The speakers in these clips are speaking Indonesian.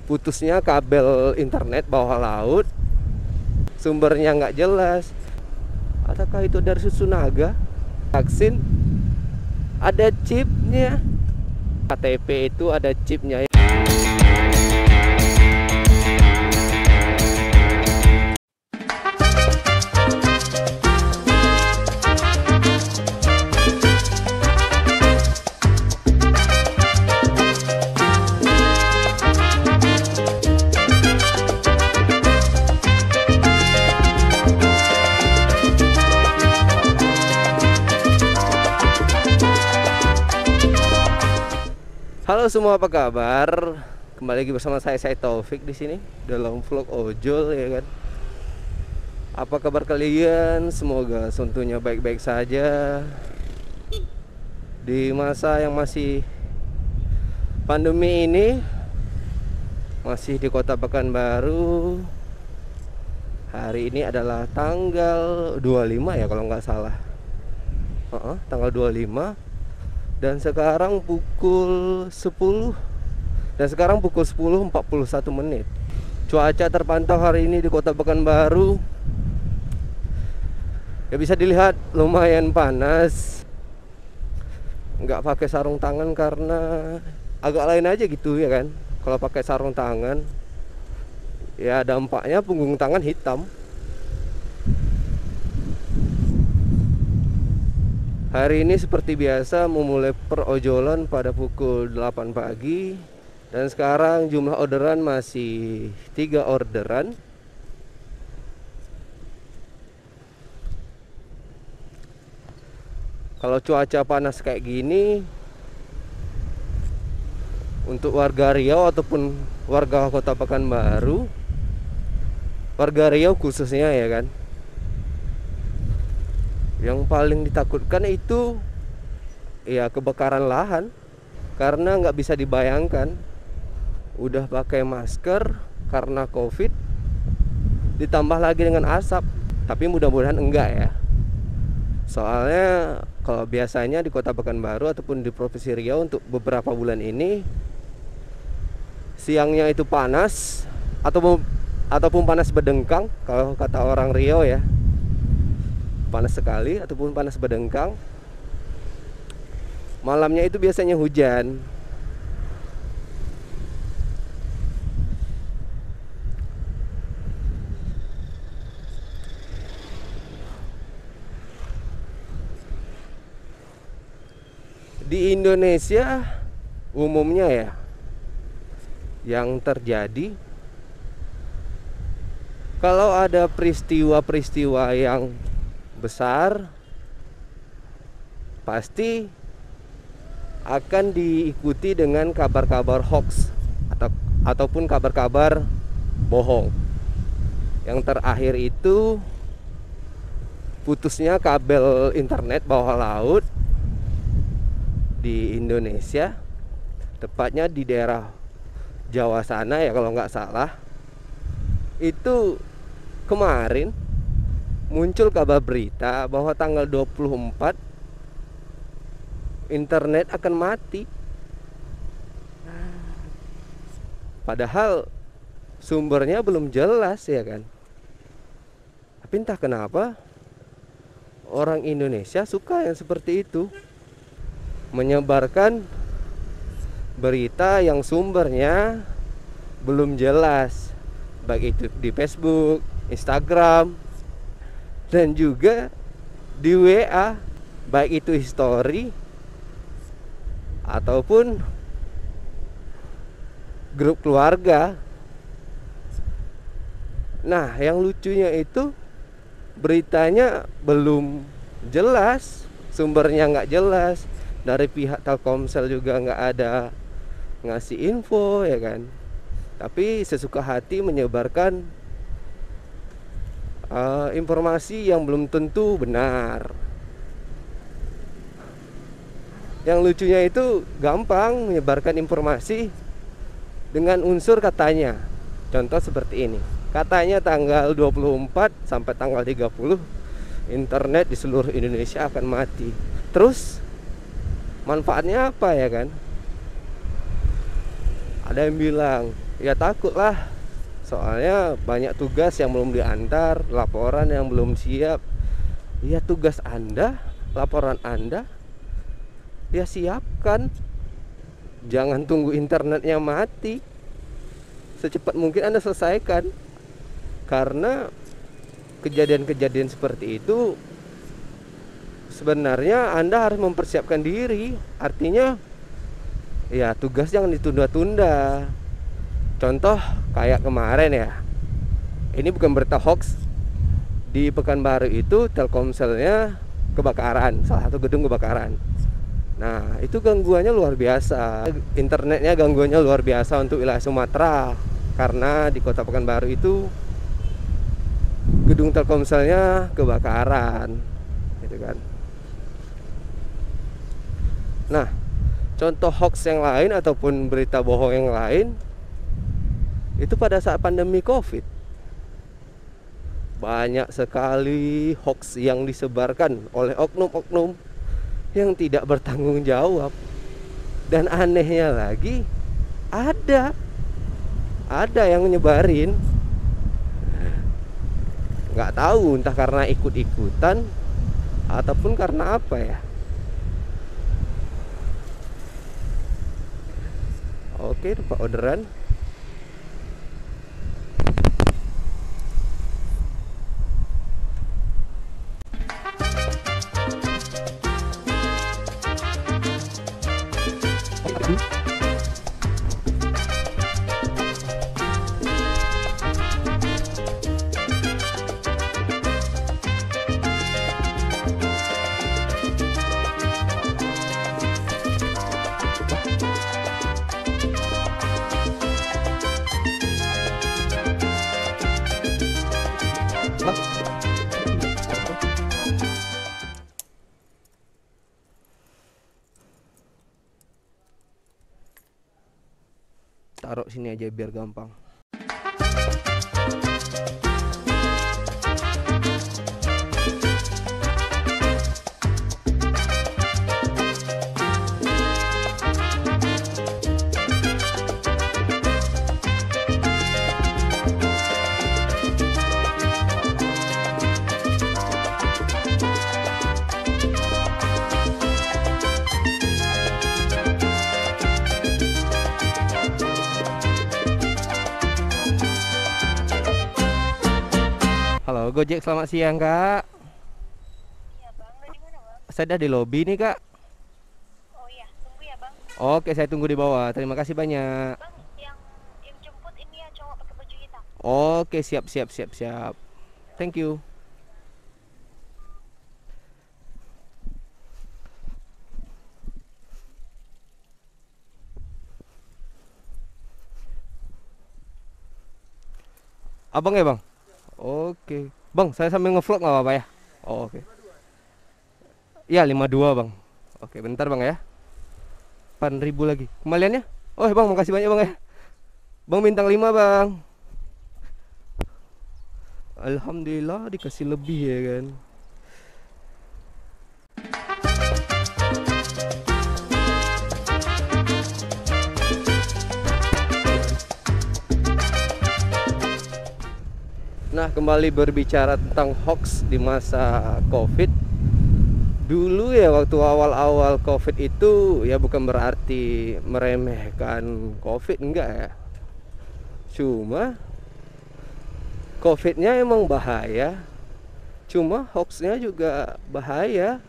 putusnya kabel internet bawah laut, sumbernya nggak jelas. Apakah itu dari Susunaga? Vaksin ada chipnya, KTP itu ada chipnya. Halo semua, apa kabar? Kembali lagi bersama saya Taufik di sini dalam vlog ojol, ya kan. Apa kabar kalian? Semoga tentunya baik-baik saja di masa yang masih pandemi ini, masih di Kota Pekanbaru. Hari ini adalah tanggal 25 ya kalau nggak salah. Tanggal 25. Dan sekarang pukul 10 10:41 menit. Cuaca terpantau hari ini di Kota Pekanbaru, ya bisa dilihat lumayan panas. Nggak pakai sarung tangan karena agak lain aja gitu, ya kan. Kalau pakai sarung tangan, ya dampaknya punggung tangan hitam. Hari ini seperti biasa memulai perojolan pada pukul 8 pagi. Dan sekarang jumlah orderan masih 3 orderan. Kalau cuaca panas kayak gini, untuk warga Riau ataupun warga Kota Pekanbaru, warga Riau khususnya, ya kan, yang paling ditakutkan itu ya kebakaran lahan. Karena nggak bisa dibayangkan, udah pakai masker karena COVID, ditambah lagi dengan asap. Tapi mudah-mudahan enggak ya. Soalnya kalau biasanya di Kota Pekanbaru ataupun di Provinsi Riau untuk beberapa bulan ini, siangnya itu panas ataupun panas berdengkang kalau kata orang Riau ya. Panas sekali ataupun panas berdengkang. Malamnya itu biasanya hujan. Di Indonesia umumnya ya, yang terjadi kalau ada peristiwa-peristiwa yang besar, pasti akan diikuti dengan kabar-kabar hoax ataupun kabar-kabar bohong. Yang terakhir itu putusnya kabel internet bawah laut di Indonesia, tepatnya di daerah Jawa sana ya kalau nggak salah. Itu kemarin muncul kabar berita bahwa tanggal 24 internet akan mati. Padahal sumbernya belum jelas, ya kan. Tapi entah kenapa orang Indonesia suka yang seperti itu, menyebarkan berita yang sumbernya belum jelas, baik itu di Facebook, Instagram, dan juga di WA, baik itu history ataupun grup keluarga. Nah, yang lucunya itu beritanya belum jelas, sumbernya nggak jelas. Dari pihak Telkomsel juga nggak ada ngasih info, ya kan. Tapi sesuka hati menyebarkan informasi yang belum tentu benar. Yang lucunya itu gampang menyebarkan informasi dengan unsur katanya. Contoh seperti ini. Katanya tanggal 24 sampai tanggal 30 internet di seluruh Indonesia akan mati. Terus manfaatnya apa, ya kan? Ada yang bilang Ya takut lah, soalnya banyak tugas yang belum diantar, laporan yang belum siap. Ya tugas Anda, laporan Anda, ya siapkan. Jangan tunggu internetnya mati, secepat mungkin Anda selesaikan. Karena kejadian-kejadian seperti itu sebenarnya Anda harus mempersiapkan diri. Artinya ya tugas jangan ditunda-tunda. Contoh kayak kemarin ya, ini bukan berita hoax. Di Pekanbaru itu Telkomselnya kebakaran, salah satu gedung kebakaran. Nah itu gangguannya luar biasa. Internetnya gangguannya luar biasa untuk wilayah Sumatera. Karena di kota Pekanbaru itu gedung Telkomselnya kebakaran, gitu kan. Nah, contoh hoax yang lain ataupun berita bohong yang lain itu pada saat pandemi COVID. Banyak sekali hoax yang disebarkan oleh oknum-oknum yang tidak bertanggung jawab. Dan anehnya lagi, ada yang nyebarin. Nggak tahu entah karena ikut-ikutan ataupun karena apa ya. Oke, dapat orderan. Taruh sini aja biar gampang. Halo Gojek, selamat siang Kak. Iya bang, dari mana bang? Saya udah di lobi nih Kak. Oh iya, tunggu ya bang. Oke, saya tunggu di bawah. Terima kasih banyak. Bang, yang jemput ini ya cowok pakai baju hitam. Oke, siap. Thank you. Abang ya bang? Oke. Bang, saya sambil ngevlog nggak apa-apa ya? Oh, oke. Iya, 52 bang. Oke, bentar bang ya. 8.000 lagi. Kembaliannya? Oh bang, makasih banyak bang ya. Bang bintang 5 bang. Alhamdulillah dikasih lebih ya kan. Nah, kembali berbicara tentang hoax di masa COVID. Dulu ya waktu awal-awal COVID itu ya bukan berarti meremehkan COVID, enggak ya. Cuma COVID-nya emang bahaya. Cuma hoaxnya juga bahaya.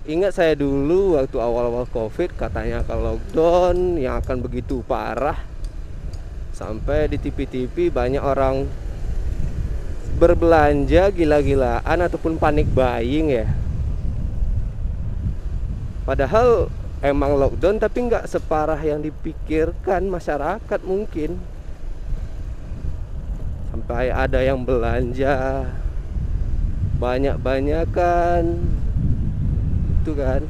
Ingat saya dulu waktu awal-awal COVID katanya kalau lockdown yang akan begitu parah. Sampai di TV-TV banyak orang berbelanja gila-gilaan ataupun panik buying ya. Padahal emang lockdown tapi nggak separah yang dipikirkan masyarakat mungkin. Sampai ada yang belanja banyak-banyakan itu kan.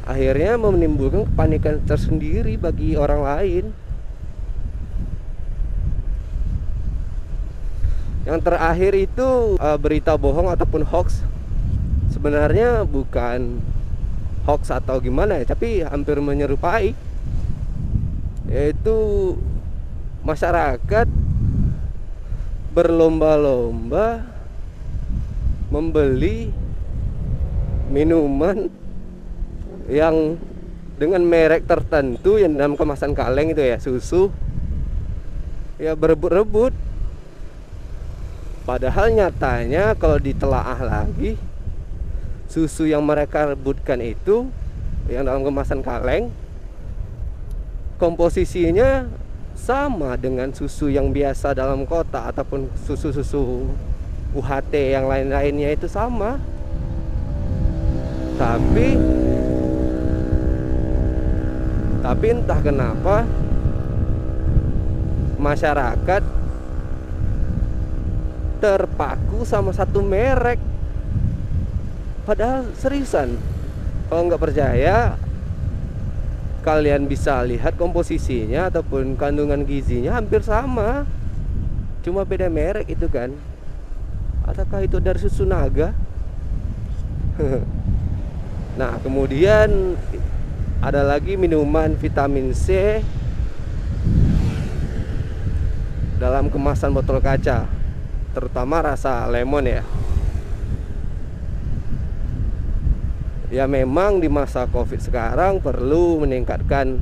Akhirnya menimbulkan kepanikan tersendiri bagi orang lain. Yang terakhir itu berita bohong ataupun hoax. Sebenarnya bukan hoax atau gimana ya, tapi hampir menyerupai. yaitu masyarakat berlomba-lomba membeli minuman yang dengan merek tertentu yang dalam kemasan kaleng itu ya, susu, ya berebut-rebut. Padahal nyatanya kalau ditelaah lagi, susu yang mereka rebutkan itu yang dalam kemasan kaleng komposisinya sama dengan susu yang biasa dalam kota ataupun susu-susu UHT yang lain-lainnya, itu sama. Tapi entah kenapa masyarakat terpaku sama satu merek. Padahal seriusan, kalau nggak percaya, kalian bisa lihat komposisinya ataupun kandungan gizinya hampir sama, cuma beda merek itu kan. Ataukah itu dari susu naga? Nah, kemudian ada lagi minuman vitamin C dalam kemasan botol kaca, terutama rasa lemon ya. Ya memang di masa Covid sekarang perlu meningkatkan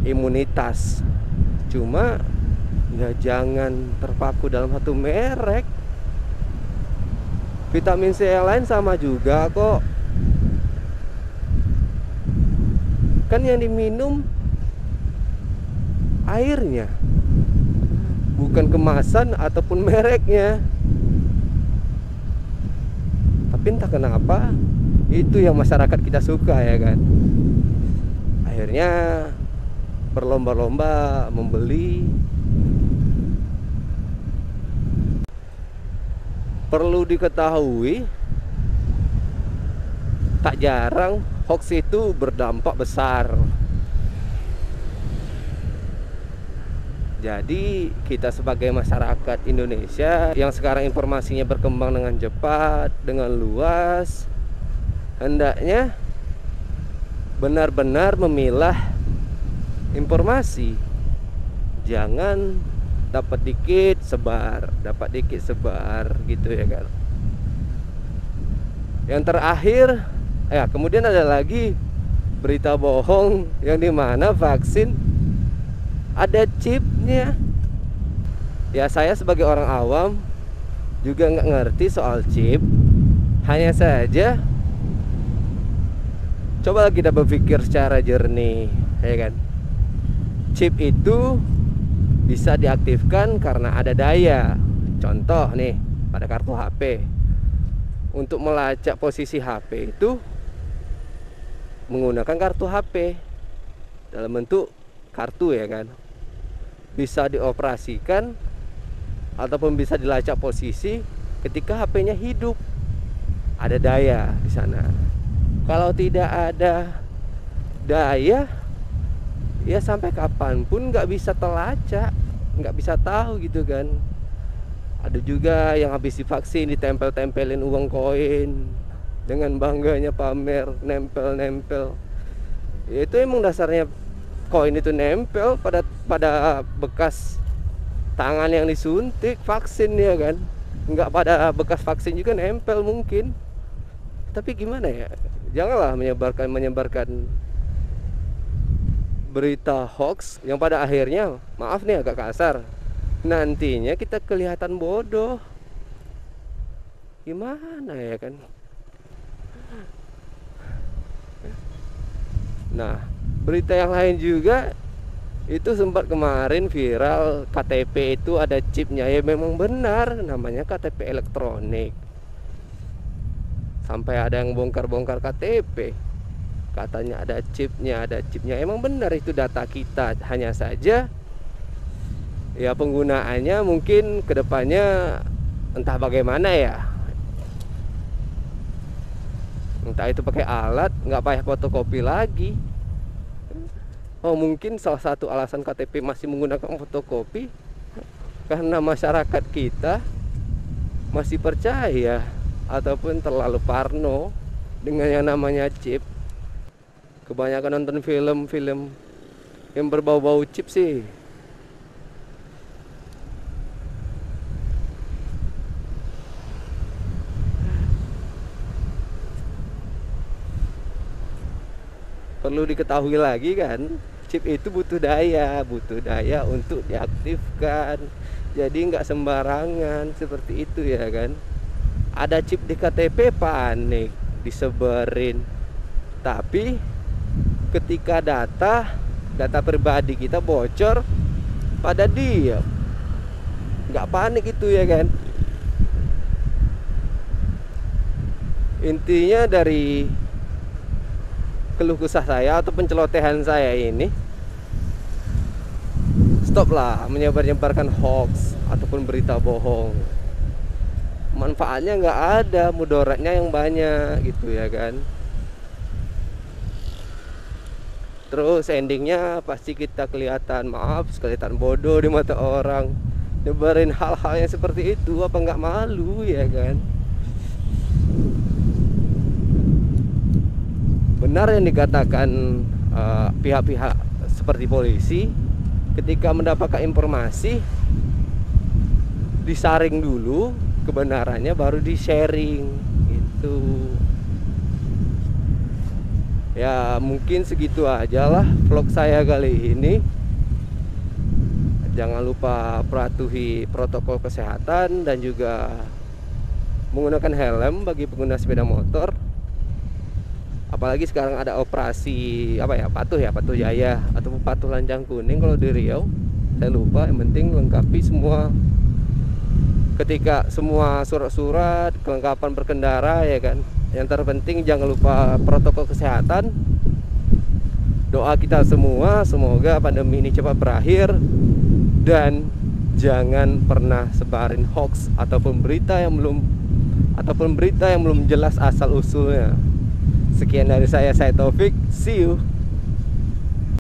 imunitas. Cuma ya jangan terpaku dalam satu merek. Vitamin C yang lain sama juga kok. Kan yang diminum airnya, bukan kemasan ataupun mereknya. Tapi entah kenapa itu yang masyarakat kita suka ya kan. Akhirnya berlomba-lomba membeli. Perlu diketahui, tak jarang hoax itu berdampak besar. Jadi kita sebagai masyarakat Indonesia yang sekarang informasinya berkembang dengan cepat, dengan luas, hendaknya benar-benar memilah informasi. Jangan dapat dikit sebar gitu ya kan. Yang terakhir, ya kemudian ada lagi berita bohong yang dimana vaksin ada chipnya. Ya saya sebagai orang awam juga nggak ngerti soal chip. Hanya saja coba kita berpikir secara jernih, ya kan. Chip itu bisa diaktifkan karena ada daya. Contoh nih, pada kartu HP. Untuk melacak posisi HP itu menggunakan kartu HP dalam bentuk kartu ya kan. Bisa dioperasikan ataupun bisa dilacak posisi ketika HP-nya hidup. Ada daya di sana. Kalau tidak ada daya, ya sampai kapanpun nggak bisa terlacak, nggak bisa tahu gitu kan. Ada juga yang habis divaksin ditempel-tempelin uang koin dengan bangganya pamer, nempel-nempel. Ya, itu emang dasarnya koin itu nempel pada bekas tangan yang disuntik vaksin ya kan. Nggak pada bekas vaksin juga nempel mungkin. Tapi gimana ya? Janganlah menyebarkan berita hoax yang pada akhirnya, maaf nih agak kasar, nantinya kita kelihatan bodoh. Gimana ya kan? Nah, berita yang lain juga itu sempat kemarin viral, KTP itu ada chipnya. Ya memang benar, namanya KTP elektronik. Sampai ada yang bongkar-bongkar KTP, katanya ada chipnya. Emang benar itu data kita. Hanya saja ya penggunaannya mungkin kedepannya entah bagaimana ya. Entah itu pakai alat, nggak payah fotokopi lagi. Oh mungkin salah satu alasan KTP masih menggunakan fotokopi karena masyarakat kita masih percaya ataupun terlalu parno dengan yang namanya chip. Kebanyakan nonton film-film yang berbau-bau chip sih. Perlu diketahui lagi kan, chip itu butuh daya untuk diaktifkan. Jadi nggak sembarangan seperti itu ya kan. Ada chip di KTP panik disebarin, tapi ketika data pribadi kita bocor pada diam, nggak panik itu ya kan. Intinya dari keluh kesah saya atau pencelotehan saya ini, stoplah menyebar-nyebarkan hoax ataupun berita bohong. Manfaatnya nggak ada, mudaratnya yang banyak gitu ya kan. Terus endingnya pasti kita kelihatan, maaf, kelihatan bodoh di mata orang. Nyebarin hal-hal yang seperti itu, apa nggak malu ya kan. Benar yang dikatakan pihak-pihak seperti polisi, ketika mendapatkan informasi disaring dulu kebenarannya, baru di-sharing gitu. Ya mungkin segitu aja lah vlog saya kali ini. Jangan lupa patuhi protokol kesehatan dan juga menggunakan helm bagi pengguna sepeda motor. Apalagi sekarang ada operasi patuh jaya atau patuh lancang kuning kalau di Riau. Saya lupa, yang penting lengkapi semua, ketika semua surat-surat kelengkapan berkendara ya kan. Yang terpenting jangan lupa protokol kesehatan. Doa kita semua semmoga pandemi ini cepat berakhir, dan jangan pernah sebarin hoax ataupun berita yang belum jelas asal usulnya. Sekian dari saya Taufik. See you.